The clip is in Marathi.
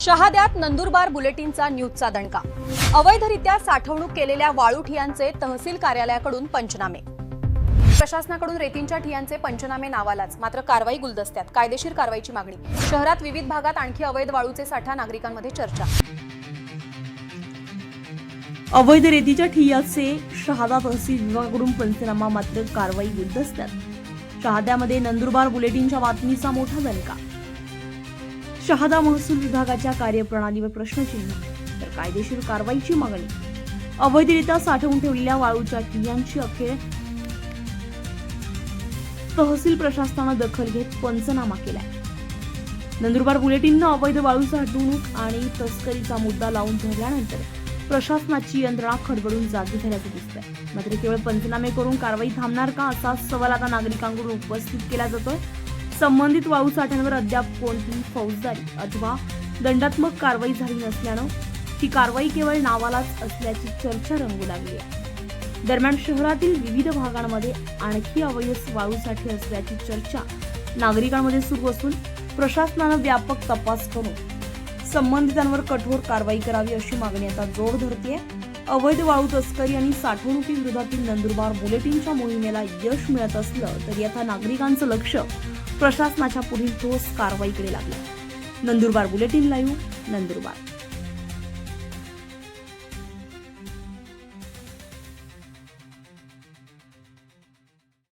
शहाद्यात नंदुरबार बुलेटिनचा न्यूजचा दणका। अवैधरित्या साठवणूक केलेल्या वाळू ठियांचे तहसील कार्यालयाकडून पंचनामे। प्रशासनाकडून रेतींच्या ठियांचे पंचनामे नावालाच, मात्र कारवाई गुलदस्त्यात। कायदेशीर कारवाईची मागणी। शहरात विविध भागात आणखी अवैध वाळूचे साठा, नागरिकांमध्ये चर्चा। अवैध रेतीच्या ठियाचे शहादा तहसील विभागाकडून पंचनामा, मात्र कारवाई गुलदस्त्यात। शहाद्यामध्ये नंदुरबार बुलेटिनच्या बातमीचा मोठा दणका। शहादा महसूल विभागाच्या कार्यप्रणालीवर प्रश्नचिन्ह, तर कायदेशीर कारवाईची मागणी। अवैधरित्या साठवून ठेवलेल्या वाळूच्या ठियांची अखेर तहसील प्रशासनानं दखल घेत पंचनामा केलाय। नंदुरबार बुलेटिननं अवैध वाळू साठवणूक आणि तस्करीचा मुद्दा लावून धरल्यानंतर प्रशासनाची यंत्रणा खडबडून जागी झाल्याचं दिसतंय। मात्र केवळ पंचनामे करून कारवाई थांबणार का, असा सवाल आता नागरिकांकडून उपस्थित केला जातोय। संबंधित वाळू साठ्यांवर अद्याप कोणतीही फौजदारी अथवा दंडात्मक कारवाई झाली नसल्यानं ही कारवाई केवळ नावालाच असल्याची चर्चा रंगू लागली आहे। दरम्यान शहरातील विविध भागांमध्ये आणखी अवैध वाळू साठे असल्याची चर्चा नागरिकांमध्ये सुरू असून प्रशासनानं व्यापक तपास करून संबंधितांवर कठोर कारवाई करावी, अशी मागणी आता जोर धरतेय। अवैध वाळू तस्करी आणि साठवणुकीविरोधातील नंदुरबार बुलेटिनच्या मोहिमेला यश मिळत असलं तरी आता नागरिकांचं लक्ष प्रशासनाच्या पुढील ठोस कारवाईकडे लागलं। Nandurbar bulletin live, Nandurbar.